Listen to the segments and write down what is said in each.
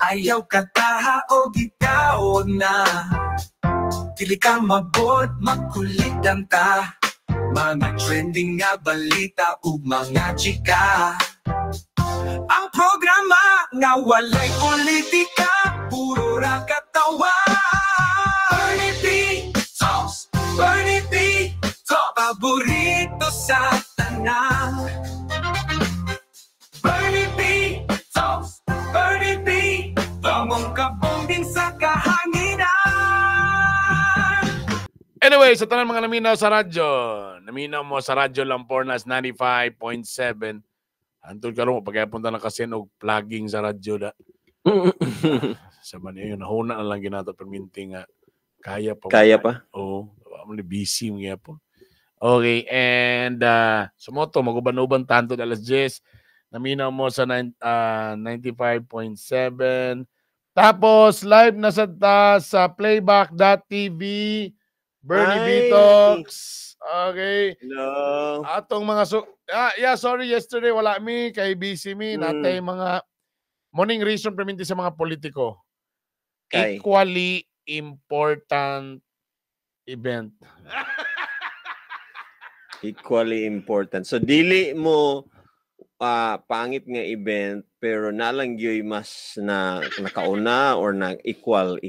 ayaw ka taha o ikaw na. Dili ka mabot, makulit ang ta. Mga trending nga balita ug mga chika. Ang programa nga walay politika, puro ra katawa. Bernie B Talks, Bernie B Talks, paborito sa tanan. Bernie B Talks, Bernie B, tamong kabong sa kahanginan. Anyway, sa tanan mga naminaw sa radyo, naminaw mo sa radyo Lampornas 95.7. Antol karon pagkapunta na kasi og plugging sa radyo da. Sa man yun, nahuna na lang ginato perminting nga kaya pa. Kaya pa? Oo, busy mga po. Okay, and sumoto maguban-uban tanto alas 10. Naminaw mo sa 95.7. Tapos live na sa playback.tv. Bernie B Talks. Okay. Hello. Atong mga sorry yesterday wala mi kay busy mi natay mga morning reason perminti sa mga politiko. Okay. Equally important event. Equally important. So dili mo pangit nga event pero nalang gyoy mas na nakauna or na equal.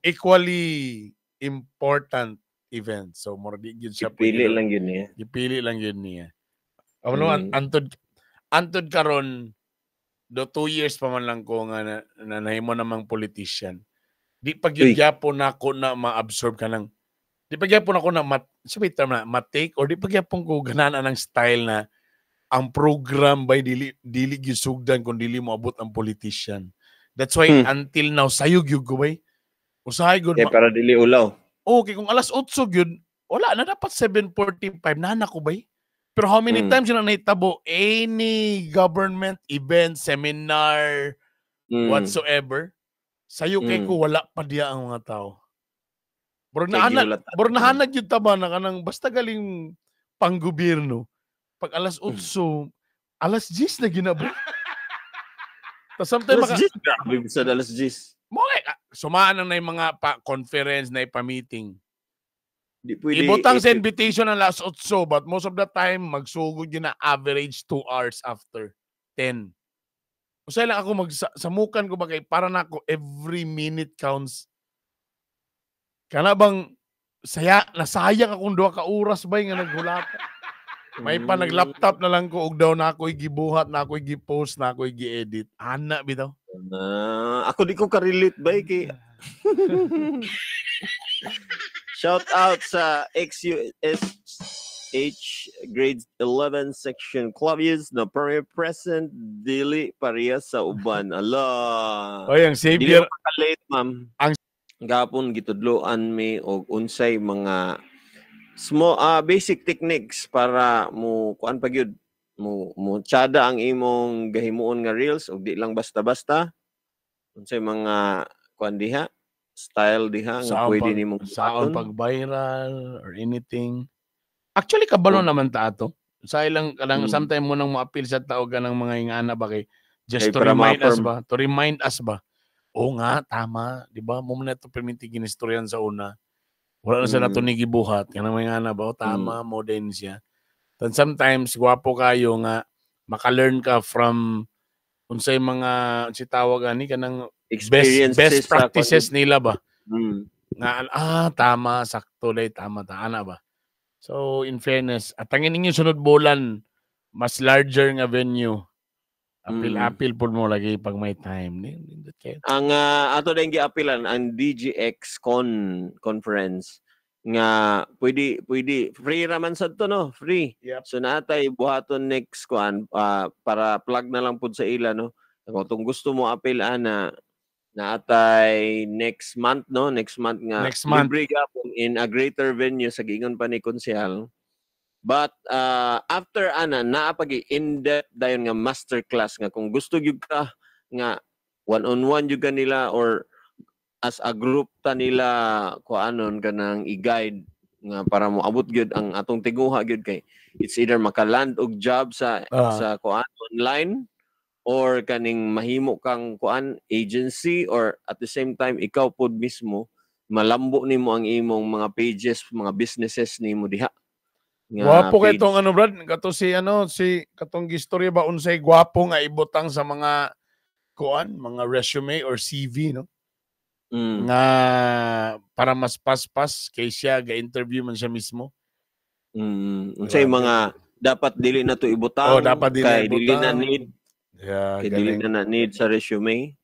Equally important event. So more di gyud siya Pili lang yun niya. Gipili lang yun niya. Antod karon do 2 years pa man lang ko nga na nahimo namang politician. Di pa gyud gyapon nako na ma-absorb ka lang. Di pa gyapon ako na ma-take or di pa gyapon ko ganana ng style na ang program by dili gisugdan kung dili mo abot ang politician. That's why until now sayog gyud ko bay. Usahay gud para dili ulaw. Okay, kung alas 8 yun, wala na dapat 7:45 na ko ba? Pero how many times yun na naitabo? Any government event, seminar, whatsoever, sayo kay ko wala pa diya ang mga tao. Bro nahanag yun taba na kanang basta galing panggobyerno. Pag alas 8, alas 10 na ginabo. Tapos sometimes alas 10. Sumaan na yung mga conference na ipa-meeting. Ibutang sa invitation ng last 8, but most of the time, magsugod yun na average 2 hours after 10. Usay lang ako samukan ko ba kay para na ako every minute counts. Kana bang nasayang akong 2 ka oras ba nga naghulat. May pa nag-laptop na lang ko og daw na ako gibuhat, na ako gi-post, na ako gi-edit. Ana bitaw. Ako di ko ka-relate ba kay shout out sa XUSH grade 11 section Clavius na present dili pareha sa uban. Ala. Oy, ang savior. Dili ka-late, ma'am. Ang gapon gitudloan mi og unsay mga small basic techniques para mo kuan pa gyud mo tsada ang imong gahimuon nga reels ug di lang basta-basta unsay mga kuan diha style diha nga pwede nimong saon pag viral or anything. Actually kabalo naman ta ato. Sa ilang kanang sometimes mo nang mo-appeal sa tao ganang mga ingana ba kay just to remind us ba. Oo nga tama, di ba? Mo na to perminti ginistoryan sa una. Wala na sa nato ni gibuhat kanang mga ingana ba tama mo din siya. Then sometimes gwapo kayo nga maka-learn ka from unsay mga si tawag ani kanang best practices nila ba. Nga tama sakto lay tama ana ba. So in fairness, at ang inyong sunod bulan mas larger nga venue. Apil po mo lagi pag may time. Ang ato din gi-apilan ang DGX conference nga pwede free raman sad to no, free. Yep. So natay buhaton next kuan para plug na lang pud sa ila no. Kung gusto mo apil ana natay next month nga libre gapon in a greater venue sa gingon pa ni konsehal. But after ana naa pag in-depth dayon nga masterclass nga kung gusto gyud ka nga one-on-one gyud nila or as a group ta nila kuanon kanang i-guide nga para mo abot gyud ang atong tiguha gyud kay it's either maka-land og job sa kuan online or kaning mahimo kang kuan agency, or at the same time ikaw pod mismo malambo nimo ang imong mga pages, mga businesses nimo diha. Gwapo kay tong ano Brad, kato si katong gistorya ba unsay gwapo nga ibutang sa mga kuan, mga resume or CV, no? Nga para mas paspas kay siya ga-interview man siya mismo. Unsay mga dapat dili na to ibutang, dapat dili na need. Kay dili na need sa resume.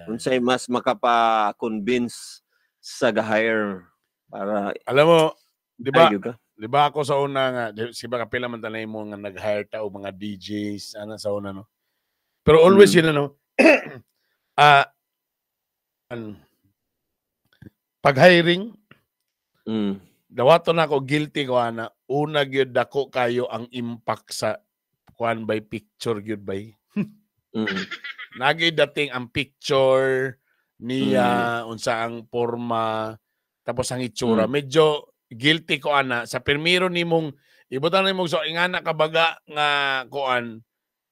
Unsay mas makapa-convince sa ga-hire para alam mo, di ba ako sa una nga, si ba kapila man tanay mo nga nag-hire ta o mga DJs sa una, no? Pero always yun, ano, pag-hiring, dawato na ako, guilty ko, una gyud dako kayo ang impact sa kuan by picture gyud by. Nagay dating ang picture niya, unsa ang forma, tapos ang itsura. Medyo guilty ko sa permiro nimong ibutan nimong so ingana kabaga nga kuan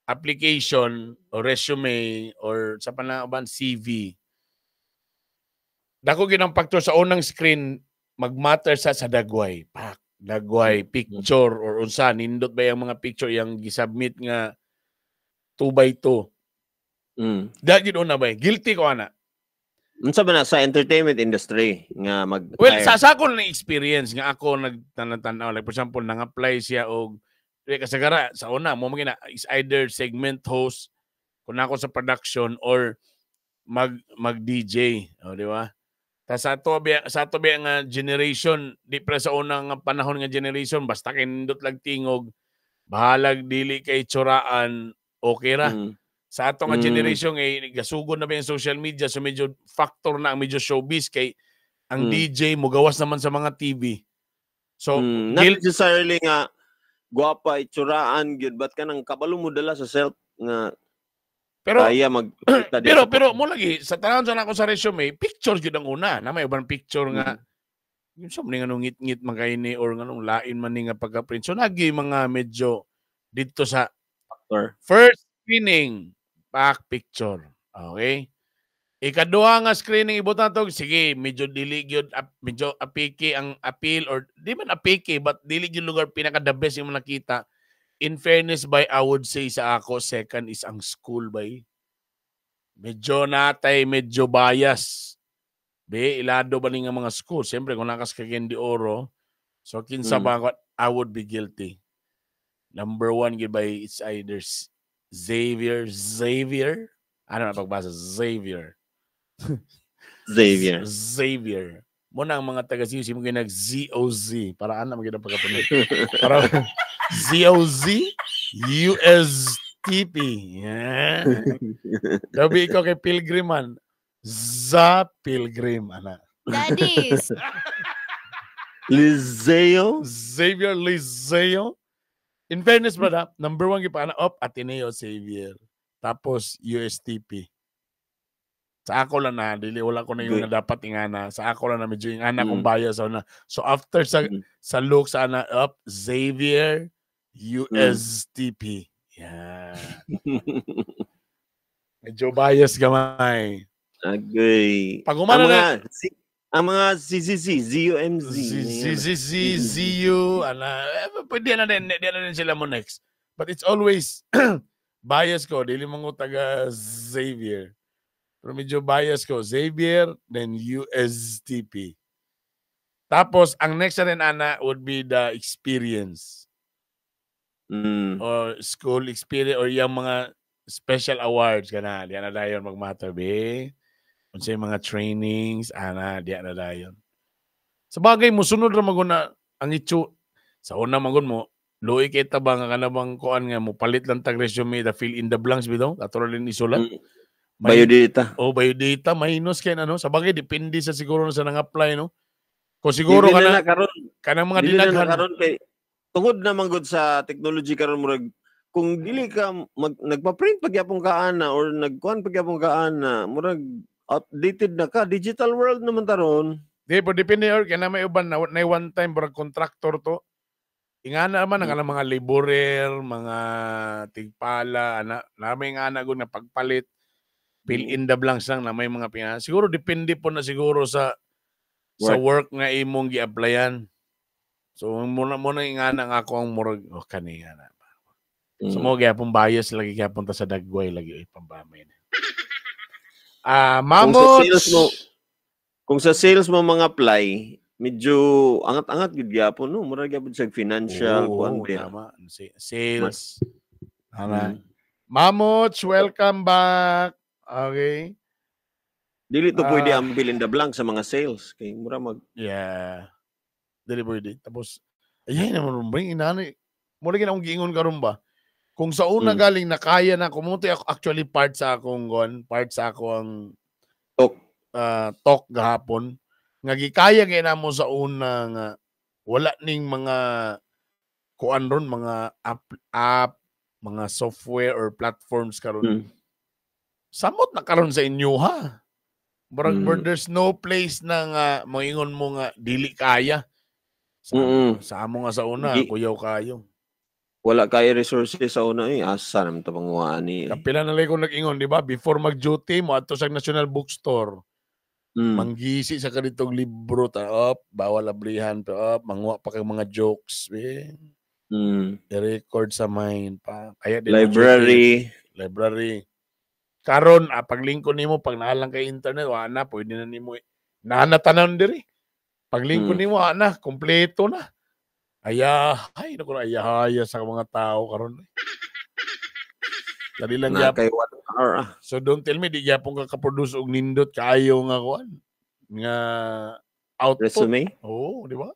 application or resume or sa panaban CV. Dako gyud ang factor sa unang screen magmatter sa dagway. Dagway picture or unsa nindot ba yung mga picture yang gisubmit nga 2x2. Dagid una ba? Guilty ko unsa ba na sa entertainment industry nga well, sa ako na experience nga ako nagtanatan like for example nang-apply siya og kasagara sa una mo magina is either segment host kung ako sa production or mag DJ, di ba? Ta sa ato ba nga generation di pa sa unang panahon nga generation basta kay nindot lang tingog bahalag dili kay tsuraan okay ra. Sa ato nga generation ay gasugod na ba yung social media so medyo factor na ang medyo showbiz kay ang DJ mo gawas naman sa mga TV. So not necessarily nga guwapa itsuraan gyud but kanang kabalo mo dala sa self nga kaya pero mo lagi sa tanan sa nako sa resume picture gyud ang una na may ubang picture nga yung sa mga ngit-ngit magayni or nganong lain man ni nga pagka-print. So nagi mga medyo dito sa factor. First screening back picture. Okay? Ikaduha nga screening ibutan to, sige, medyo dili gyud medyo apiki ang appeal or di man apiki but dili gyud lugar pinaka the best yung nakita. In fairness by I would say sa ako second is ang school by. Medyo natay medyo bias. Be ilado ba ni nga mga school? Siyempre kung nakas ka Candy Oro, so kinsa ba I would be guilty. Number one gyud by it's either Xavier. Ano na pagbasa? Xavier. Muna ang mga taga-COC mo nag-ZOZ. Para ano magiging pagkapunod? Para ZOZ, USTP. Yeah. Dabi ikaw kay Pilgriman. Za Pilgrim. Ana. Daddies. Lizeo. Xavier Lizeo. In fairness, brother, number one gipa Ateneo Xavier. Tapos USTP. Sa ako lang na, dili wala ko na yung na dapat ingana. Sa ako lang na medyo yung anak kong bias. So after sa looks, Xavier USTP. Yeah. Medyo bias gamay. Agree. Pag umana na, ang mga ZUMZ. ZU, pwede na din sila mo next. But it's always bias ko. Dili mga taga Xavier. Pero medyo bias ko. Xavier, then USTP. Tapos, ang next na rin, Ana, would be the experience. Or school experience or yung mga special awards. Kana, di na dayon mag-matter, be. Kung sa mga trainings, di na dayon. Sa bagay mo, sunod na maguna ang itsu. Sa una magun mo, luwi kita ba nga kanabang kuan nga mo, palit lang tag resume, the fill in the blanks, bitaw. Natural din isulat. Biodata. Biodata, minus kaya Sa bagay, depende sa siguro na sa nang-apply, no? Kung siguro kanang mga dinaghan. Tungod na manggod sa technology karon murag kung dili ka nagpa-print pagyapon ka ana or nagkuan pagyapon ka ana, murag outdated na ka. Digital world naman taron. Di, pero depende or kaya na may uban na one time murag contractor to. Ingana naman ang mga laborer, mga tigpala, may ingana gud nga pagpalit, fill in the blanks lang na may mga siguro depende po na siguro sa work nga imong gi-applyan. So muna ingana nga ako ang murag kani nga na. So mo gyapon bias lagi gyapon ta sa dagway lagi pambamay. Mamot. Kung sa sales mo mga apply, medyo angat-angat gid gyapon no, murag gyapon sa financial kuan tama. Sales. Mamots, welcome back. Okay. Dili to pwede ang fill in the blank sa mga sales kay mura Yeah. Dili pwede. Tapos ayay naman bring inani. Mura gyud akong giingon karon ba? Kung sa una galing na kaya na kumuti ako actually part sa akong ang talk gahapon nga gikaya gyud na mo sa una nga wala ning mga kuan ron mga app mga software or platforms karon. Samot na karon sa inyo ha. But there's no place na nga moingon mo nga dili kaya. Sa amo nga sa una kuyaw kayo. Wala kaya resources sa una asa naman to panguhaan ni. Kapila na lang ko nag-ingon, di ba? Before mag-duty mo ato sa National Bookstore. Manggisi sa kanitong libro bawal ablihan manguha pa kay mga jokes. I-record sa mind pa. Kaya library. Karon paglingkod nimo pag naalang kay internet na pwede na nimo nanatanon diri. Paglingkod nimo na kompleto na. Ayahaya sa mga tao karon. Dali lang kay 1 hour. So don't tell me di gyapon ka ka-produce og nindot kaayo nga kuan nga output. Resume? Di ba?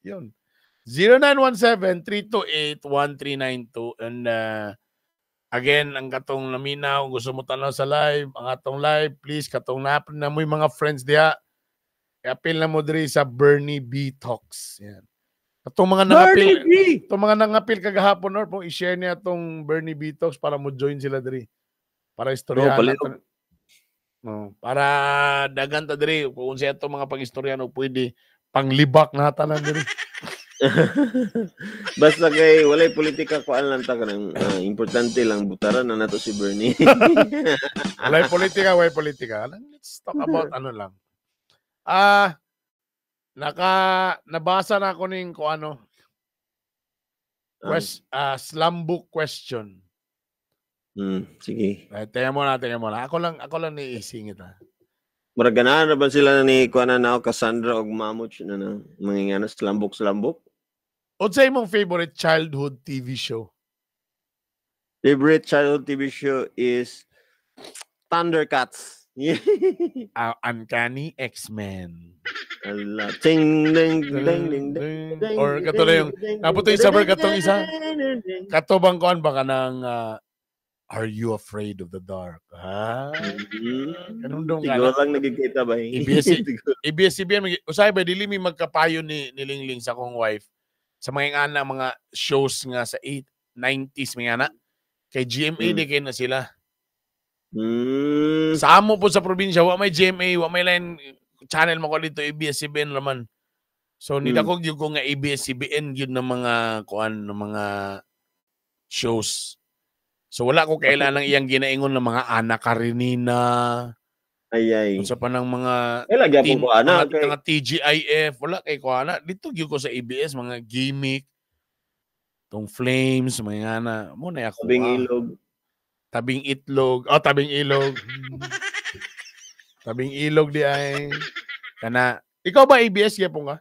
Yun. 0917-328-1392 and again, ang katong naminaw gusto mo tanaw sa live, ang atong live, please katong napin na mo mga friends diha. I-appeal na mo diri sa Bernie B Talks. Yan. Itong mga nangapil kagahapon or pong i-share niya itong Bernie B Talks para mo join sila diri. Para istoryahan para dagan ta diri kung siya itong mga pag-istoryahan o pwede panglibak na tanan diri. Basta kay walay politika kuan lang ta kanang importante lang butaran na nato si Bernie. walay politika. Let's talk about ano lang. Nabasa na ako ning slam book question. Sige. Tingnan mo na. Ako lang ni-isingit Murag ganahan na ba sila ni kuan na Cassandra og Mamuch na mangingana slam book? Unsay imong favorite childhood TV show? Favorite childhood TV show is Thundercats. Uncanny X-Men. Ding ding ding ding. Or kato na yung naputo yung sabar katong isa. Katobang kuan ba ka ng Are You Afraid of the Dark? Ganun dong siguro lang nagkikita ba? ABS-CBN usay ba dili mi magkapayo ni Lingling sa akong wife sa mga mga shows nga sa 90s mga kay GMA di kay na sila. Sa amo po sa probinsya, wa may GMA, wa may line channel mo ko dito, ABS-CBN naman. So, nidakog yung ko nga ABS-CBN yun ng mga kuan ng mga shows. So, wala ko kailanang iyang ginaingon ng mga Ana Karenina. Kung sa panang mga mga TGIF, wala kay kuana. Dito yun ko sa ABS, mga gimmick, tong Flames, mga muna ako. Tabing Ilog. Tabing Ilog. Tabing Ilog di ay. Kana, ikaw ba ABS gyapon ka?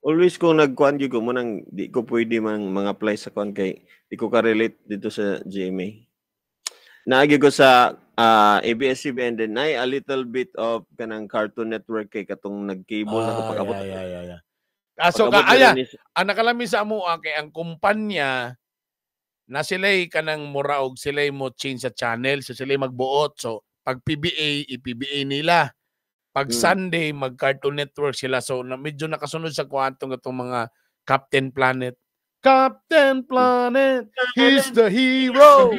Always ko nagkuan gyud ko mo nang di ko pwede mga apply sa kuan kay di ko ka-relate dito sa GMA. Naagi ko sa ABS-CBN then a little bit of kanang Cartoon Network kay katong nag-cable na ko pag-abot. So ang nakalami sa amo kay ang kumpanya na sila'y kanang muraog, sila'y mo change sa channel, so sila'y magbuot. So, pag PBA, i-PBA nila. Pag Sunday, mag-Cartoon Network sila. So, medyo nakasunod sa kwantong itong mga Captain Planet. Captain Planet, he's the hero.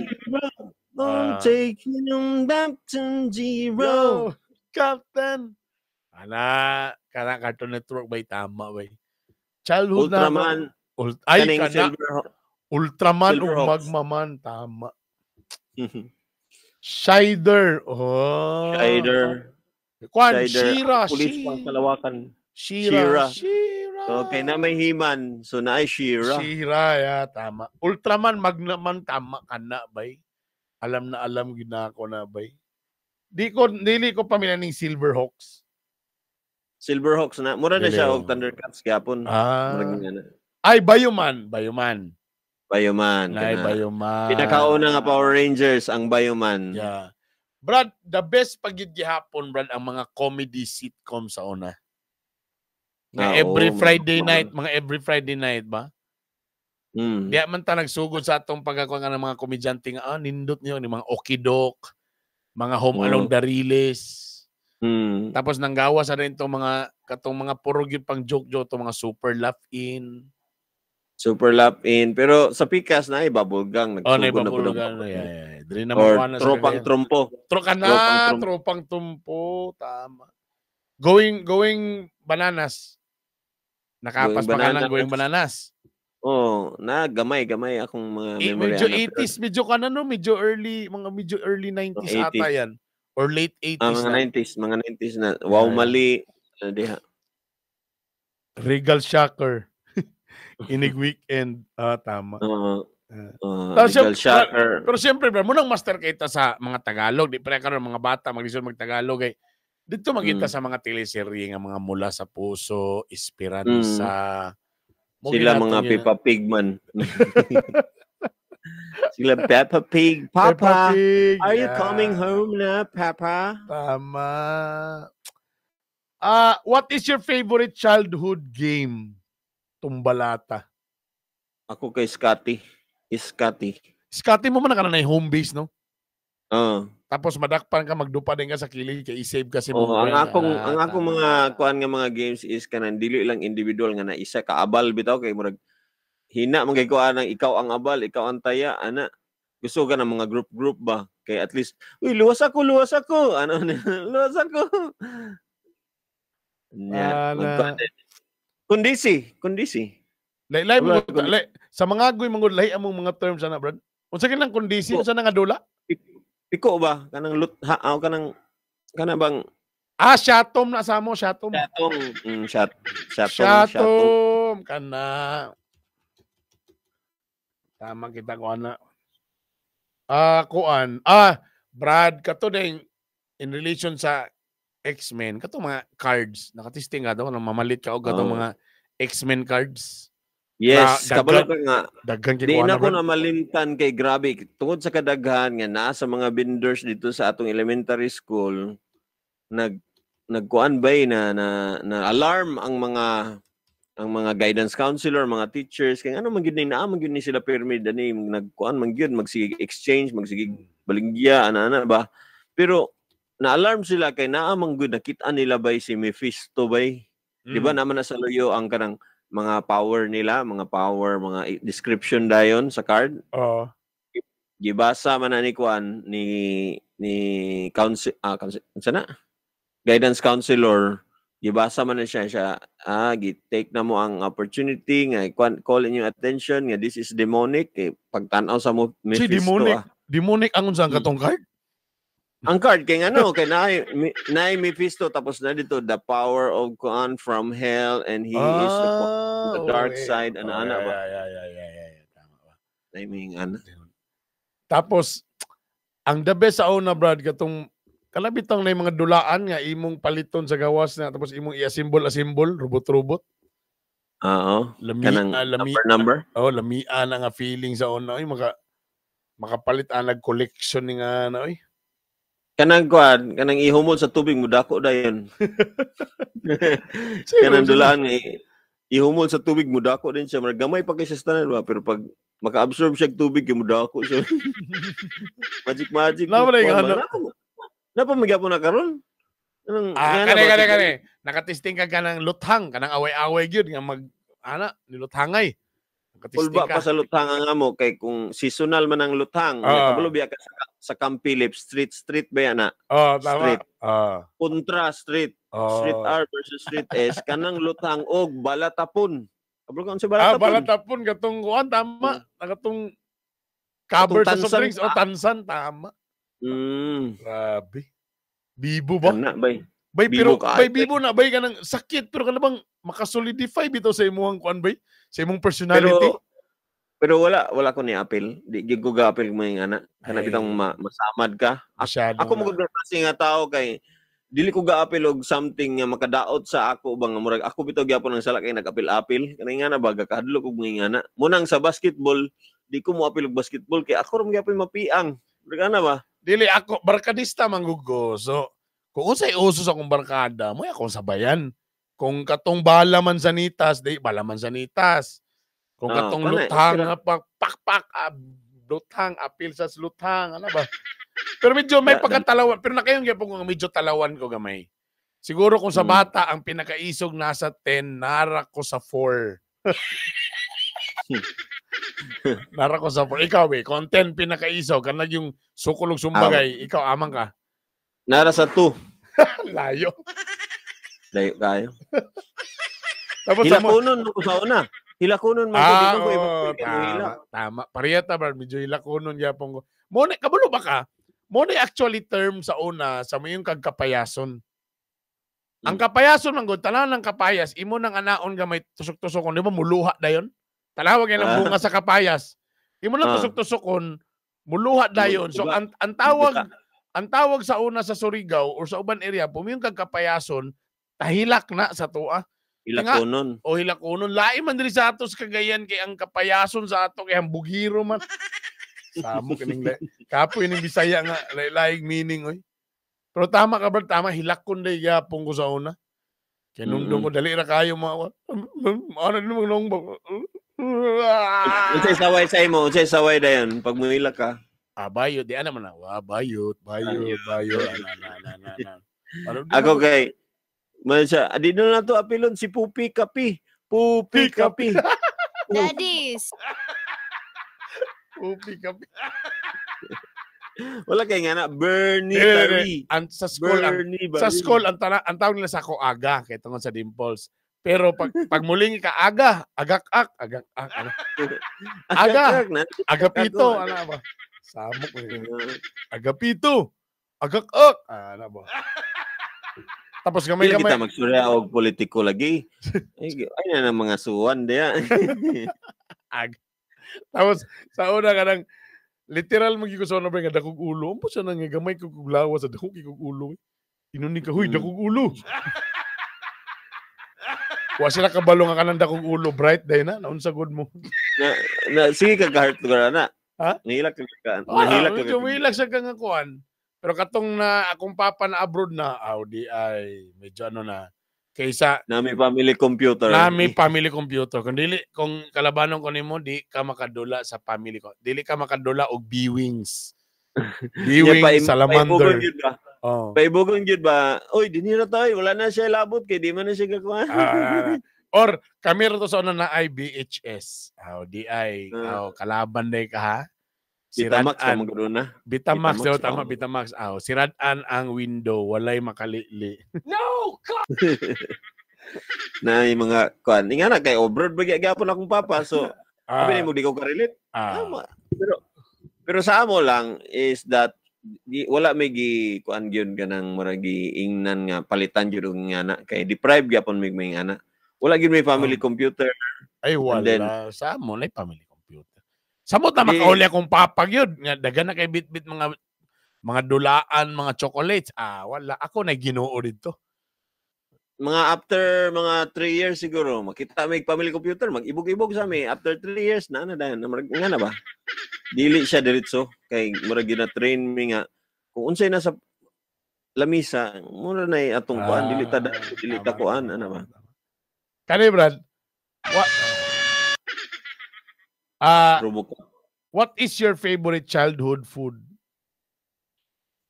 Taking him back to zero. Captain. Kana Cartoon Network ba'y tama ba'y? Childhood Ultraman. Ay, kana. Ultraman o Magmaman. Tama. Shider. Oh. Shider. Shira. Pulis pang Kalawakan. Shira. Okay na may He-Man. So na ay Shira. Shira, tama. Ultraman, Magnaman, tama ka na, bay. Alam na alam ginako na, bay. Dili ko pamilya ng Silverhawks. Silverhawks na. Mura na siya og Thundercats gyapon. Ay, Bayuman. Bayuman. Ay, Bayuman. Pinakauna nga Power Rangers ang Bayuman. Yeah. Brad, the best pagid gihapon, Brad, ang mga comedy sitcom sa una. Every Friday night ba? Di man ta nagsugod sa atong pagkakuha ng mga komedyante nga, nindot niyo, ni mga Okidok, mga Home Along Dariles. Tapos nanggawa sa rin itong mga puro yun pang joke-joke, itong mga Super Laugh-In. Pero sa Pikas na, Babulgang. Babulgang. Or Tropang Trumpo. Tropang Tumpo. Tama. Going Bananas. Nakapas pa ka ng Going Bananas. Gamay akong mga memory. Medyo 80s, medyo early 90s ata yan. Or late 80s mga 90s na. Wow, mali. Regal Shocker. Inig Weekend. Tama. Regal Shocker. Pero siyempre, munang master kita sa mga Tagalog. Di pa rin mga bata, mag-isod mag-Tagalog. Dito magkita sa mga teleserye nga mga Mula sa Puso, Esperanza. Sila mga Peppa Pig man. Sila Peppa Pig. Papa, are you coming home na, Papa? Tama. What is your favorite childhood game? Tumbalata. Ako kay Scotty. Scotty mo man na na home base, no? Tapos madakpan ka, magdupa din ka sa kilig, kay i-save kasi mo. Ang akong mga kuan nga mga games is kanang dili lang individual nga na isa ka abal bitaw kay murag hina magikuan ng ikaw ang abal, ikaw ang taya, ana. Gusto ka ng mga group ba? Kay at least, luwas ako. Luwas ako. Kondisi. Sa mga agoy lahi among mga terms ana, Brad. Unsa kinang kondisi, unsa nga dula? Piko ba? Kanang kanang bang Shatom na sa mo, Shatom. Shatom kana. Tama kita ko ana. Brad, kato din in relation sa X-Men, kato mga cards, nakatisting nga daw, mamalit ka o gato mga X-Men cards. Yes, kabalo ka nga. Daghan di na ko na malimtan kay grabe. Tungod sa kadaghan nga nasa mga vendors dito sa atong elementary school, nagkuan bay na alarm ang mga guidance counselor, mga teachers, kaya ano man gyud ni sila permit ani nagkuan man gyud magsige exchange, magsige balinggiya ana ba. Pero na-alarm sila kay naa man gyud nakita nila bay si Mephisto bay. Di ba naman nasa loyo ang kanang mga power nila, mga description dayon sa card. Gibasa man ni kuan ni guidance counselor. Gibasa man na siya gi-take na mo ang opportunity nga calling yung attention nga this is demonic pagtan-aw sa mo Mephisto. Demonic ang unsang katong card? Ang card kay kay naay Mephisto tapos na dito the power of God from hell and he is the dark side ba. Tama ba. Timing Tapos ang the best sa una, Brad, katong kalabitang na mga dulaan nga imong paliton sa gawas na tapos imong i-assemble robot. Kanang number. Lamia na nga feeling sa una makapalit ang collection ni nga na kanang ihumol sa tubig mo dako dayon. Kanang dulaan nga ihumol sa tubig mo dako din siya, gamay pa kay sa standard ba, pero pag maka-absorb siya tubig mo dako siya. Magic. Napamigya po na karon. Kani. Nakatisting ka ng luthang, kanang away-away gyud nga niluthangay. Pulba pa sa luthang nga mo kay kung seasonal man ang luthang, kabalo biya ka sa Camp Philip street ba yan na? Tama. Kontra street R versus street S kanang luthang og balatapon. Kabalo ka sa balatapon. Balatapon katong kuan tama. Nakatong cover sa soft drinks o tansan tama. Grabe. Bibo ba? Bay. Bibo na bay ka ng sakit pero kanang makasolidify bitaw sa imong kuan bay, sa imong personality. Pero wala ko ni apil. Di ko ga-apil mo yung anak. Kana bitang masamad ka. Ako mo kasi nga tao kay dili ko ga-apil og something nga makadaot sa ako bang murag ako bitaw gyapon ng sala kay nag-apil-apil. Kanay nga na baga kahadlok og mga ana. Munang sa basketball, di ko mo apil og basketball kay ako ram gyapon mapiang. Murag ana ba? Dili ako barkadista manggugo. So kung unsay uso sa akong barkada, mo akong sabayan. Kung katong bala manzanitas, di bala manzanitas. Kung katong luthang nga pakpak luthang apil sa luthang ano ba? Pero medyo may pagkatalawan. Pero nakayon gyapon kung medyo talawan ko gamay. Siguro kung sa bata ang pinakaisog nasa 10, nara ko sa 4. Nara ko sa 4. Ikaw kung 10 pinakaisog kanang yung sukulog sumbagay, ikaw amang ka. Nara sa 2. Layo. Layo kayo. Tapos hilakunon ko sa una. Hilakunon man ko tama. Pariyata ba medyo hilakunon gyapon ko. Mo kabalo ba ka? Mo na actually term sa una sa mayong kagkapayason. Ang kapayason man gud tanan ng kapayas imo nang anaon nga may tusok-tusokon di ba muluha dayon? Talawag yan ang bunga sa kapayas. Imo nang tusok-tusokon muluha dayon. So ang tawag sa una sa Surigao or sa uban area pumiyong kagkapayason tahilak na sa tuwa. Hilakunon. O hilakunon. Lain man diri sa atos Cagayan kay ang kapayason sa ato kay ang bugiro man. Samo kining kapoy ning Bisaya nga laing meaning oy. Pero tama ka ba? Tama hilakon day yapon ko sa una. Kay nung ko dali ra kayo mga ano nimo nung unsay saway sa imo? Unsay saway dayon pag muhilak ka? Bayot di ana man na. Bayot. Ako kay man siya, dito na to apilon si Pupi Kapi. Pupi Kapi. Daddies. Pupi Kapi. Wala kay nga na Bernie Tari. Sa school ang tawag nila sa ako aga kay tungod sa dimples. Pero pag muling ka aga, agak-ak. Agapito, ano ba? Samok agapito. Agak-ak. Ano ba? Tapos gamay kita magsurya og politiko lagi. Ay na mga suwan diya. Tapos sa una kanang literal magikusono ba nga dakog ulo. Ampo siya nang gamay ko kuglawa sa dakog kog ulo. Inunin ka huy dakog ulo. Wa sila kabalo nga kanang dakog ulo bright day na naunsa good mo. Sige ka heart gara na. Ha? Nahilak ka. Nahilak siya ka nga kuan. Pero katong na akong papa na abroad na, di ay medyo ano na kaysa nami family computer. Nami family computer. Kung kalabanon ko nimo di ka makadula sa family ko. Dili ka makadula og B-wings. B-wings salamander. Paibugon gyud ba? Oy, dinhi na tayo, wala na siya labot kay di man na siya gakuan. Or kami rito sa una na ay BHS. Di ay kalaban day ka ha. Bitamax ang ganoon na. Bitamax daw tama Bitamax. Siradan ang window, walay makalili. No! Na yung mga kuan. Nga na kay abroad ba gyapon akong papa. So, sabi mo di ko ka-relate. Pero sa amo lang is that wala may gi kuan gyud kanang muragi ingnan nga palitan gyud nga na kay deprive gyapon may ana. Wala gyud may family computer. Ay wala. Then, sa amo lay family samot na makauli akong papag yun. Dagan na kay bit-bit mga dulaan, mga chocolates. Wala. Ako na ginoo dito. Mga after mga 3 years siguro, makita may family computer, mag-ibog-ibog sa amin. After 3 years, na dahan. Nga na ba? Dili siya diretso. Kay murag gina-train mi nga. Kung unsay na sa lamisa, mura na atong kuan. Dili ta kuan. Ano ba? Kani, Brad? What is your favorite childhood food?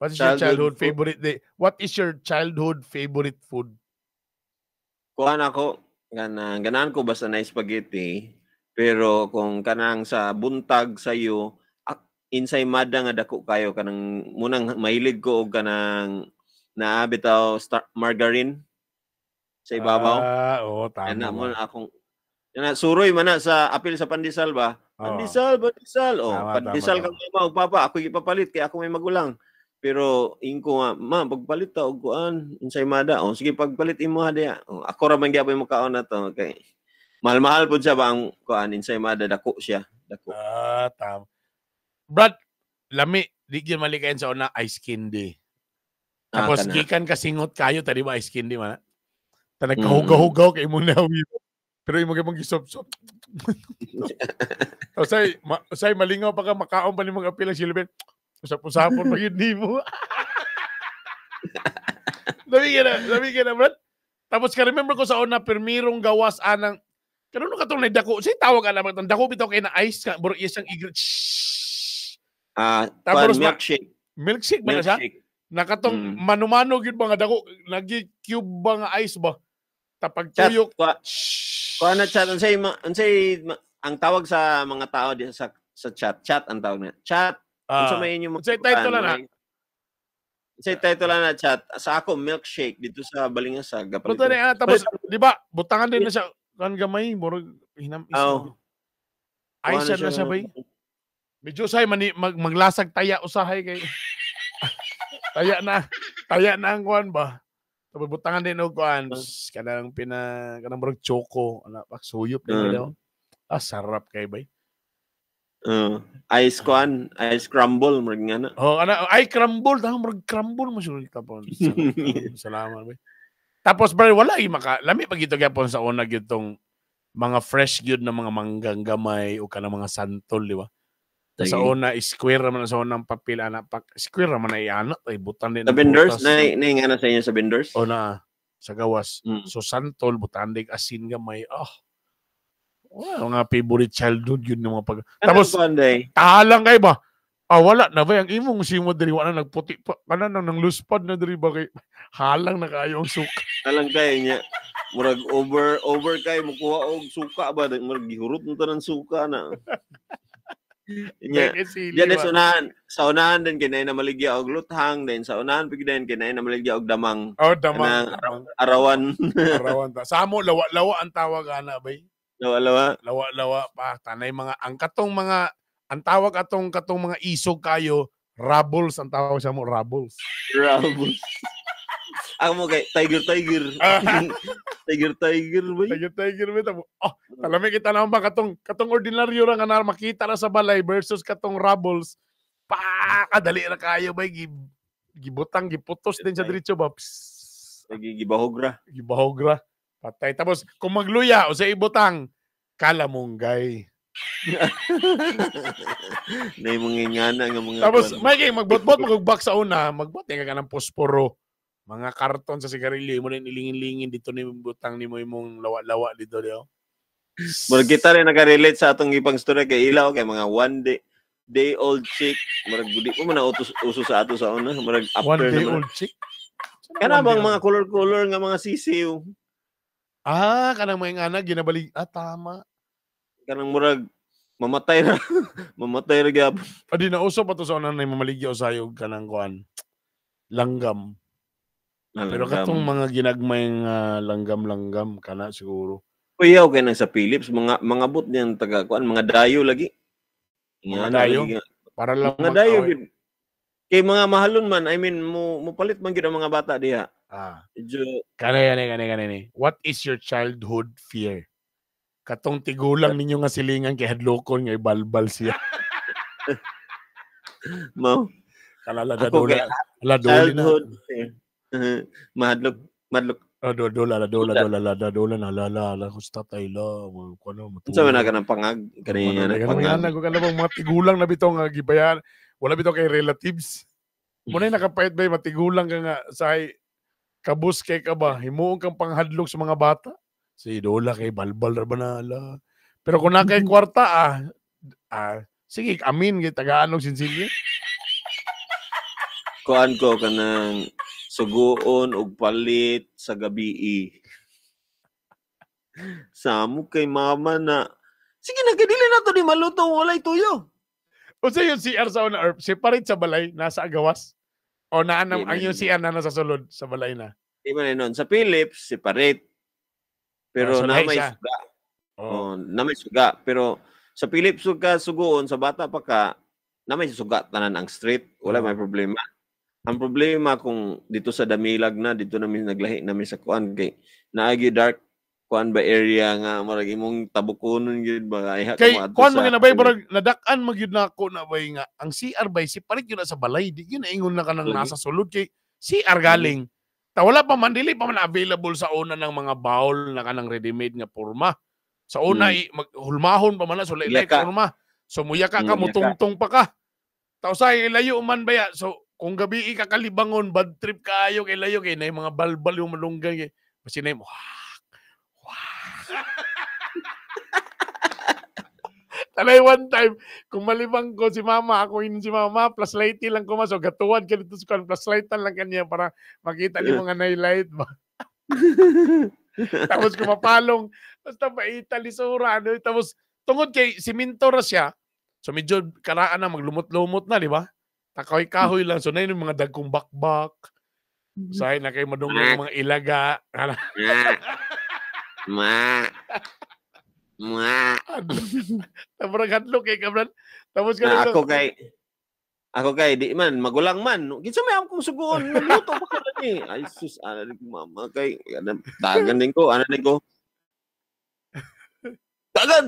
What is your childhood favorite day? What is your childhood favorite food? Kuan ako, ganahan ko basta na spaghetti, pero kung kanang sa buntag sayo, insay mada nga dako kayo kanang munang mahilig ko og kanang naabitaw margarine sa ibabaw. Tama. Ana mo akong Suroy man na sa apil sa pandesal ba? Pandesal. Pandesal kang mama, papa, ako ipapalit kay ako may magulang. Pero ingko nga, ma, pagpalit ta og kuan, ensaymada. Sige pagpalit imo ha diya. Ako ra man gyapon mo kaon na to. Okay. Mahal-mahal pud siya ba ang kuan, ensaymada, dako siya. Dako. Tama. Brad, lami, di gyud malikayan sa una ice candy. Tapos gikan kasingot kayo tadi ba ice candy man. Ta nagkahugaw-hugaw kay mo na pero imo gyud gisop-sop. Usay malingaw pa ka makaon pa ni mga apil ang silben. Usap-usapon pa yun di mo. Labi ka na, Brad. Tapos ka-remember ko sa una, permirong gawas anang, kanino ka itong naidako? Say tawag ka naman, dako bitaw kayo na ice, bro, isang igrit. Tapos milkshake. Milkshake ba na siya? Nakatong mano-mano yun ba nga dako, nag-cube ba nga ice ba? Tapag tuyok. Kuha na chat, ang tawag sa mga tao sa chat ang tawag na. Chat. Sa may inyo sa title na. Sa title na chat. Sa ako milkshake dito sa Balingasag. Tapos di ba butangan din na siya kan gamay murag hinam isa. Ay siya na siya bay. Medyo say maglasag taya usahay kay taya na ang kuan ba. Tapos butangan din og kuan kanang kanang murag choco ana pak suyop din daw. Sarap kay bay. Ice crumble murag nga na. Ay crumble murag crumble mo sure tapon. Salamat bay. Tapos bro wala lami pag ito gyapon sa una gyud tong mga fresh gyud na mga manggang gamay o kanang mga santol di ba? Sa una square man sa unang papel ana square man ay ana ay butan din sa vendors na nga na sa inyo sa vendors. Na sa gawas. So santol butan din asin gamay. Mga favorite childhood yun ng mga pag... Tapos, tahalang kayo ba? Wala na ba? Ang imong simo diri wala nagputi pa. Kanan nang luspad na diri ba kay halang na kayo ang suka. Halang kayo niya. Murag over kayo mukuha og suka ba? Murag gihurot mo ng suka na. Yan sa unahan din kinay na maligya og luthang din sa unahan pig din kinay na maligya og damang. Damang. Arawan. Arawan ta. Sa amo lawa ang tawag ana bay. Lawa pa. Tanay mga, ang tawag katong mga isog kayo, rabbles ang tawag sa mo, rabbles. Rabbles. Ako mo kay tiger. Tiger ba? Tiger ba? Alam kita naman ba katong ordinaryo ra nga na makita na sa balay versus katong rabbles. Kadali na kayo ba? Gibutang, giputos din sa diretso ba? Gibahogra. Patay. Tapos, kung magluya o sa ibutang, kalamunggay. Na yung mga ingana nga mga... Tapos, magbot-bot, magbak sa una, magbot ka ng posporo. Mga karton sa sigarilyo, mo rin ilingin-lingin dito ni butang ni mo yung lawa-lawa dito. Marag kita rin nakarelate sa atong ipang story kay ilaw, kay mga one day old chick. Marag budi ko man uso sa ato sa una. Marag after one day old chick? Kana bang mga color-color nga mga sisiw? Kanang mga anak, ginabalik. Tama. Kanang murag, mamatay ra gyapon. Di na uso pa to sa unang na mamaligya o sayog kanang kuan. Langgam. Pero katong mga ginagmayng langgam kana siguro. Kuyaw kay nang sa Philips, mga bot niyan taga kuan, mga dayo lagi. Mga dayo. Para lang mga dayo gid. Kay mga mahalon man, I mean, mo palit man gid ang mga bata diha. Kani. What is your childhood fear? Katong tigulang ninyo nga silingan kay hadlokon nga ibalbal siya. Mo. Kalala-dola. Childhood fear. Madlok. Dola na gusto tayo kuno mo. Unsa man ka nang pangag kaniya na pangag ko kana bang mga tigulang na bitaw nga gibayan. Wala bitaw kay relatives. Mo na nakapait ba matigulang ka nga sa kabus kay ka ba himuon kang panghadlok sa mga bata. Si Dola kay balbal ra banala. Pero kung na kay kwarta sige amin kay taga-anog sinsilyo. Kuan ko kanang suguon og palit sa gabi. Samo kay mama na sige na kadili na to di maluto walay tuyo. O sa yung CR sa una separate sa balay nasa agawas o naanam ang yung CR na nasa sulod sa balay na. Di ba noon sa Philips separate. Pero na may suga. Na may suga. Pero sa Philip suga sugoon, sa bata pa ka, na may suga tanan ang street. Wala may problema. Ang problema kung dito sa Damilag na, dito namin naglahi namin sa kuan kay naagi dark kuan ba area nga marag imong tabukonon gyud ba ay kay kuan mga nabay barag nadak-an magyud nako na bay nga ang CR bay si palit yun na sa balay di yun ingon na kanang nasa sulod kay CR galing ta wala pa man dili pa man available sa una ng mga bowl na kanang ready-made nga porma sa una hulmahon pa man na so laylay porma so muya ka mutungtong pa ka ta usay layo man baya so kung gabi ka kalibangon bad trip kaayo kay layo kay nay mga balbal yung malunggay kay masinay mo Talay one time, kung malibang ko si mama, ako yun si mama, plus lighty lang ko mas, so gatuwan ka dito sa plus lightan lang kanya para makita ni mga nightlight ba. Tapos kumapalong, basta maita lisura, ano, tapos tungod kay siminto ra siya, so medyo karaan na, maglumot-lumot na, di ba? Takahoy-kahoy lang, so na yun yung mga dagkong bakbak, say na kayo madungong mga ilaga. Tapos hadlok kay kabran. Tapos ako kay di man magulang man. Kinsa may akong sugoon nagluto pa ka ni. Ay sus ana mama kay dagan din ko Dagan.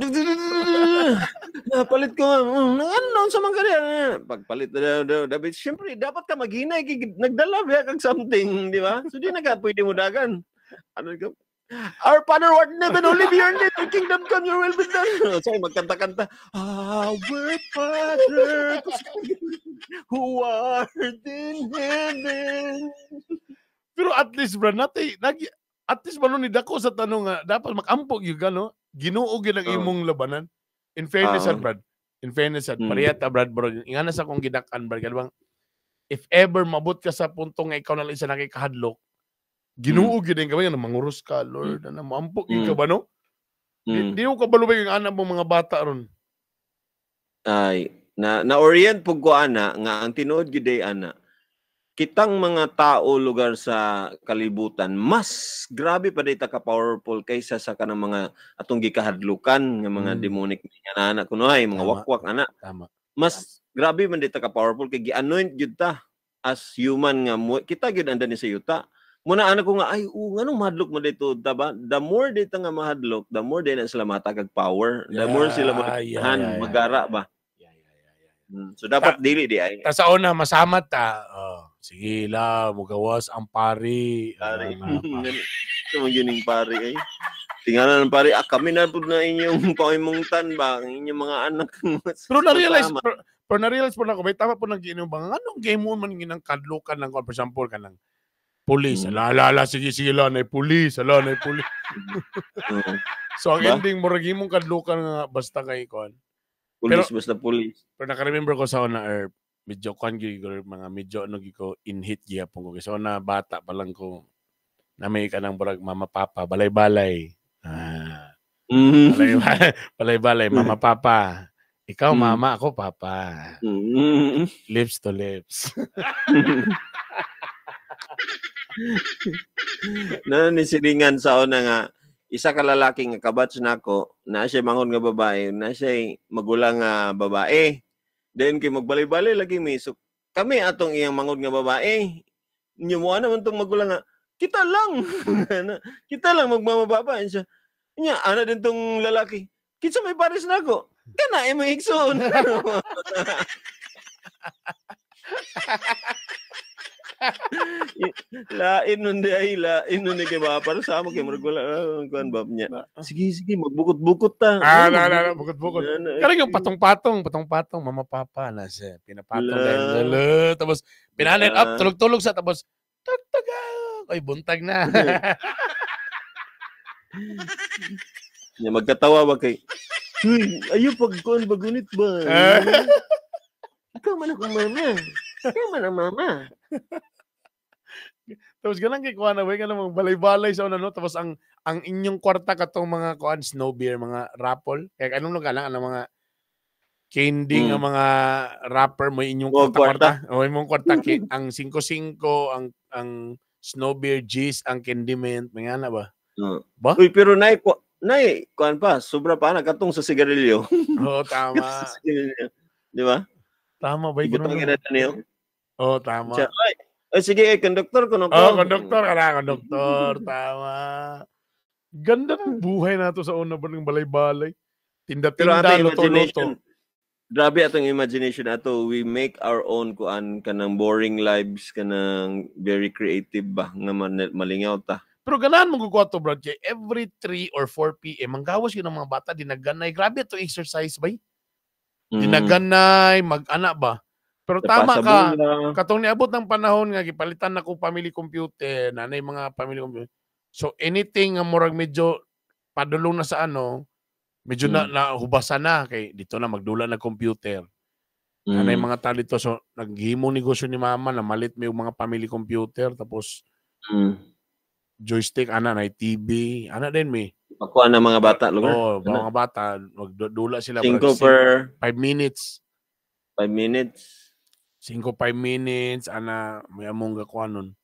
Palit ko. Ano sa mga kanya? Pagpalit na dapat syempre dapat ka maghinay nagdala ba kag something, di ba? So di pwede mo dagan. Ano ka? Our Father who art in heaven, only be your name, your kingdom come, your will be done. So, magkanta-kanta, Our Father who art in heaven. Pero at least, Brad, at least man ni dako sa tanong nga, dapat makampog yung gano, ginuog yun ang imong labanan. In fairness, Brad. In fairness, pariyata, Brad, bro. Ingana sa kong gidakan, Brad, bang, if ever mabot ka sa puntong nga ikaw na lang isa nakikahadlok, ginuog yun yung kamay, mangurus ka, Lord, na maampok yung ka ba, no? Di mo kabalo ba yung anak mong mga bata ron? Ay, na-orient po ko, ana, nga ang tinuod giday, ana, kitang mga tao lugar sa kalibutan, mas grabe pa dito ka-powerful kaysa sa kanang mga atong gikahadlukan, ng mga demonic nga anak kuno ay, mga wakwak, anak. Mas grabe man dito ka-powerful, kay gi-anoint yun ta, as human nga, kita yun andan ni sa yuta. Muna anak ko nga, ay, anong mahadlok mo dito, diba? The more dito nga mahadlok, the more din sila matagag power. The more sila magara ba? So, dapat dili di ay. Ta sa una, masamat ta. Sige la, mugawas ang pari. Ito mong gining pari ay. Tingnan ng pari, kami na po na inyong paimungtan ba? Ang inyong mga anak. Pero na-realize po na ko, may tama po nang giinom ba? Anong game mo man ginang kadlukan lang, for example, ka ng police. Ala, sige, lanay police. So, ang ending mo, ragi mong kadlukan nga basta kay kon. Police, basta police. Pero naka-remember ko sa una, medyo mga medyo ko in-hit gihapon ko. So, na bata pa lang ko, na may ka ng burag mama papa, balay-balay. Balay-balay, mama papa. Ikaw, mama, ako, papa. Lips to lips. Nanisilingan sa una nga isa ka lalaki nga kabatch nako na siya mangon nga babae na siya magulang nga babae then kay magbalay-balay lagi mi so kami atong iyang mangon nga babae inyo mo naman tong magulang nga kita lang magmamababa siya nya ana din tong lalaki kinsa may pares nako kana mo igsoon. Lain nun kay ba para sa amo kay margula kuan ba niya. Sige magbukot-bukot ta. Bukot-bukot. Karang yung patong-patong mama papa na siya. Pinapatong dahil tapos pinalit up tulog-tulog sa tapos tagtaga. Ay buntag na. Nya magkatawa ba kay ayo pagkuan bagunit ba? Ikaw man akong mama. Ikaw man ang mama. Tapos ganang kay kuan na ganang balay-balay sa no tapos ang inyong kwarta katong mga kuan snow beer mga raffle kaya anong lang ang mga candy nga mga rapper mo inyong kwarta o imong kwarta ang 5-5 ang snow beer G's ang candy mint mga na ba? Uy pero nay, kuan pa, sobra pa nakatong sa sigarilyo. Oo, tama. Di ba? Tama ba? Ibutang ina niyo. Oo, tama. Ay, sige, konduktor ko. Konduktor ka na, konduktor. Tama. Ganda ng buhay nato sa una ba ng balay-balay. Tinda-tinda, luto-luto. Grabe atong imagination ato. We make our own kuan kanang boring lives, kanang very creative ba nga malingaw ta. Pero ganahan mo guguha to, Brad, kay every 3 or 4 p.m. manggawas yun ng mga bata, dinaganay. Grabe ito exercise ba? Dinaganay, mag-ana ba? Pero tama ka, katong niabot ng panahon nga, gipalitan na ko family computer, nanay mga family computer. So anything nga murag medyo padulong na sa ano, medyo na hubasan na, kay dito na magdula na computer. Nanay mga tao dito, so naghimo negosyo ni mama na malit may mga family computer, tapos joystick, ana na TV, ana din may. Pakuha na mga bata, lugar. Oo, mga bata, magdula sila. 5 per 5 minutes. 5 minutes. 5 minutes, ana, may among gakuha nun.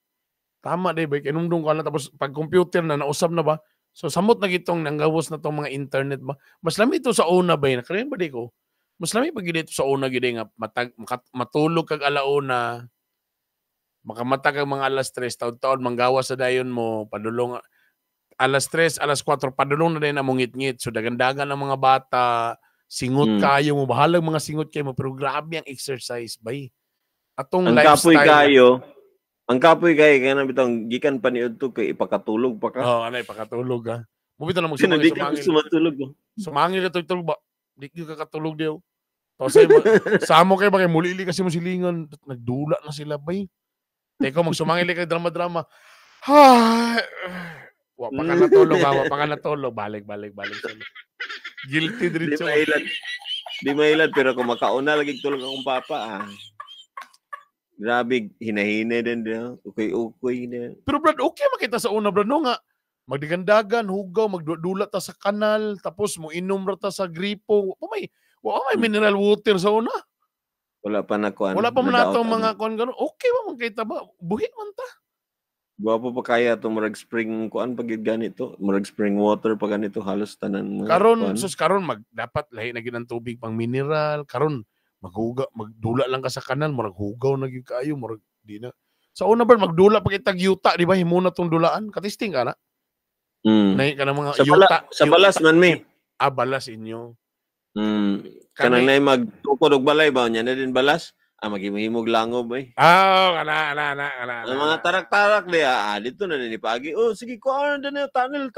Tama, diba? Kinumdung ko na, tapos pag computer na, nausap na ba? So, samot na gitong nanggawas na tong mga internet ba? Mas lami ito sa una ba? Nakariyan ba di ko? Mas lami pag ito sa una, gini nga, matulog kag alauna, makamatag ang mga alas 3, taon-taon, manggawas sa dayon mo, padulong, alas 3, alas 4, padulong na din ang ngit-ngit. So, dagandagan ng mga bata, singot kayo mo, bahalang mga singot kayo mo, pero grabe ang exercise, bay. Atong ang lifestyle. Ang kapoy kayo, kaya na bitang gikan pa ni Udto kay ipakatulog pa ka. Oo, ano, ipakatulog ka. Mubito na magsumangil. Sumangil na tulog ba? Di ka katulog diyo. Tapos samo kayo ba kayo, mulili kasi mo silingan, nagdula na sila, bay. Teko, magsumangil kayo drama-drama. Wa pa ka natulog, wa pa ka natulog. Balik. Guilty din siya. Di mailad, pero kung makauna, lagi tulog akong papa, Grabe, hinahinay din din. Okay na. Pero Brad, okay makita sa una, Brad, no nga. Magdigandagan, hugaw, magdula ta sa kanal, tapos mo inom ta sa gripo. May mineral water sa una. Wala pa na kuan. Wala pa man natong mga kuan gano'n. Okay ba makita ba? Buhi man ta. Guwapo pa kaya itong murag spring kuan pag ganito. Murag spring water pa ganito halos tanan. Karon dapat lahi na ginang tubig pang mineral. Karon magdula lang ka sa kanal, murag hugaw na gyud kaayo, murag di na. Sa una ba magdula pa kitag yuta, di ba? Himo na tong dulaan. Katisting ka na. Nahi ka ng mga yuta. Sa balas man mi. Balas inyo. Kanang nay magtukod og balay ba nya na din balas? Maghimog langob ay. Kana. Ang mga tarak-tarak dito na din ipagi. Sige ko na tunnel.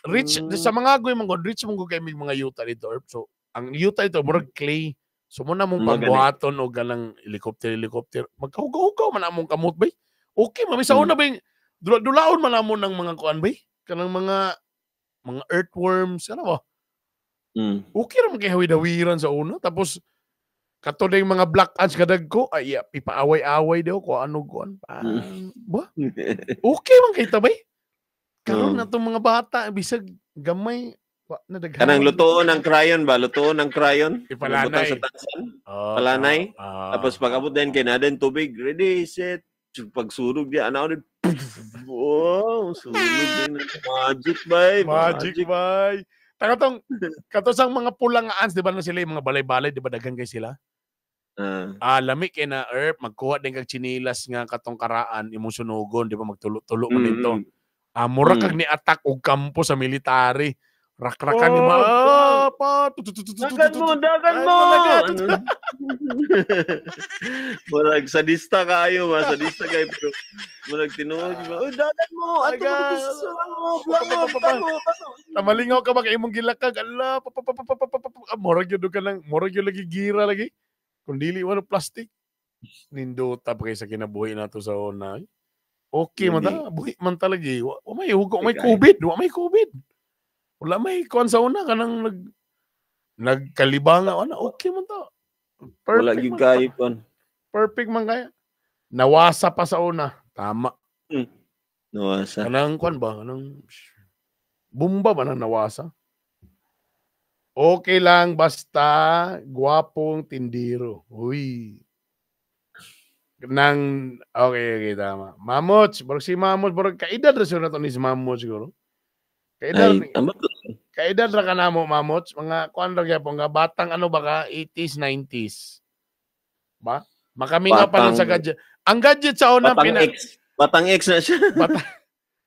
Rich sa mga agoy mga rich mong kay mga yuta dito. So ang yuta ito murag clay. So muna mong pagbuhaton o galang helicopter. Magkahugaw man among kamot bay. Okay, mami sa una bay. Dulaon man amon ng mga kuan bay. Kanang mga earthworms, ano ba? Okay ra man kay hawid-hawiran sa una. Tapos kato na yung mga black ants kadag ko, ipaaway-away daw ko ano kuan. Ba? Okay man kay tabay. Karon na tong mga bata bisag gamay. Kanang lutoon ng crayon ba? Lutoon ng crayon? Ipalanay. Sa tansan. Palanay. Tapos pag-abot din kay na din tubig. Ready, set. Pagsurog niya. Wow, surog din. Magic, bay. Magic, bay. Katosang mga pulang ants, di ba na sila yung mga balay-balay, di ba dagan kay sila? Lamig kay na earth, magkuha din kag chinilas nga katong karaan, imong sunugon, di ba magtulo-tulo man dito. Mura kag ni attack og kampo sa military. Rak-rakan ni Dagan mo! Murag sadista kayo, sadista kayo. Murag tinuod. Dagan mo! Tamalingaw ka ba kay imong gilakag? Ala, murag yun lagi gira lagi. Kung dili wala plastic. Nindota pa kayo sa kinabuhi nato sa una. Okay man ta, buhi man talagi. May COVID. Wala may kuan sa una kanang nagkalibanga okay man to. Wala gyud kay kuan. Perfect man kaya. Nawasa pa sa una. Tama. Nawasa. Kanang kuan ba? Kanang bumba ba na nawasa? Okay lang basta gwapong tindiro. Uy. Okay, tama. Mamots, si Mamots, kaedad ra siya na to ni si Mamots siguro. Kaedad ra ka na mo, Mamots. Mga kuan ra gyapon nga batang ano ba ka 80s, 90s. Ba? Makaminga pa lang sa gadget. Ang gadget sa una Batang X na siya.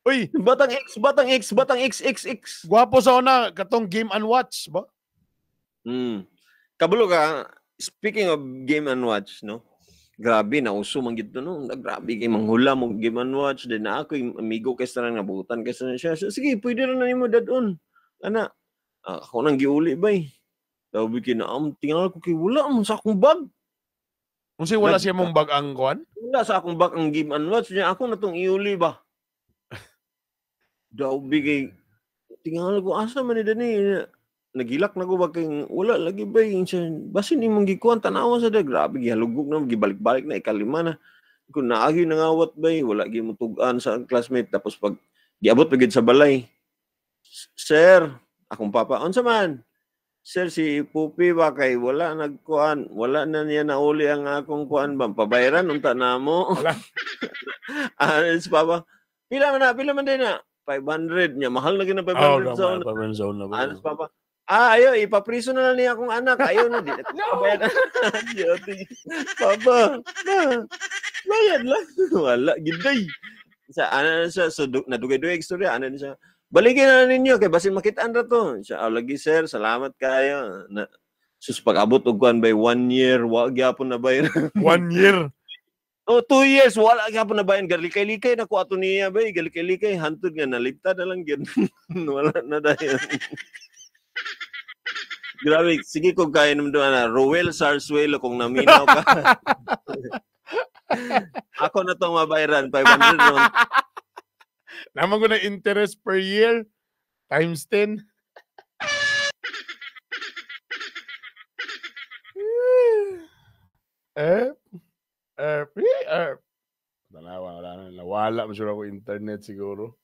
Uy, Batang X. Gwapo sa una katong Game and Watch, ba? Kabalo ka, speaking of Game and Watch, no? Grabe, nauso man gito, no? Grabe kay manghula mo Game and Watch. Then ako, amigo kay sa nga butan kay sa siya. Sige, pwede rin na nimo dadon. Ana, ako nang giuli ba eh. Sabi kina, tingnan ko kay wala mo sa akong bag. Unsa wala siya mong bag ang kuan? Wala sa akong bag ang Game and Watch niya. Ako na tong iuli ba? Daw bigay. Tingnan ko asa man ni dani. Nagilak na ko ba kay wala lagi ba yung basin imong gikuan tanawa sa da. Grabe gihalugog na gibalik-balik na ikalima na. Kung naagi nangawat ba wala gi mo tugan sa classmate tapos pag giabot pagid sa balay. Sir, akong papa unsa man? Sir, si Pupi ba kay wala nagkuan, wala na niya nauli ang akong kuan ba? Pabayaran unta na mo. Wala. Si Papa, pila man din na? 500 niya. Mahal na gina 500 zone. Si Papa, ayo, ipapriso na lang niya akong anak. Ayaw na, di na pabayaran. Papa, bayad lang. Wala, giday. So, nadugay-dugay istorya. Siya, balikin na ninyo kay basin makitaan ra to. Siya lagi sir, salamat kayo. Sus pag-abot og kuan by 1 year, wa gyapon na bayan. 1 year. 2 years wala gyapon na bayan. Galikay-likay na ko ato niya bay, galikay-likay hantud nga naligta na lang gyud. Wala na dayon. Grabe, sige ko kaya naman doon na Roel Sarswell kung naminaw ka. Ako na tong mabayaran 500 ron. Naman ko na interest per year times 10. Nawala mo siya ako internet siguro.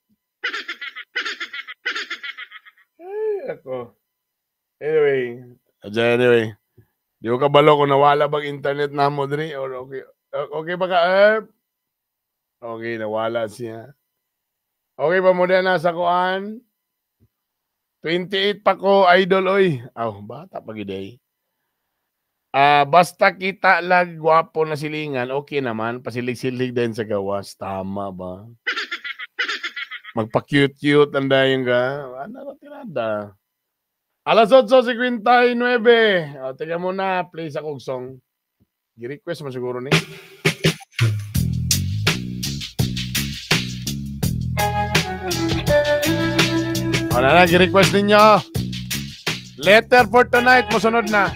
Ay, ako. Anyway. Di ko kabalo kung nawala bang internet na mo diri or okay. Okay ba ka? Okay, nawala siya. Okay pa mo din nasa kuan? 28 pa ko, idol, oy. Bata pa giday. Basta kita lag gwapo na silingan, okay naman. Pasilig-silig din sa gawas. Tama ba? Magpa-cute-cute ang dayong ka. Ano na tinada? Alas 8:59. Tiga mo na, play sa kong song. Gi-request mo siguro ni. Wala na, gi-request ninyo. Letter for tonight, musunod na.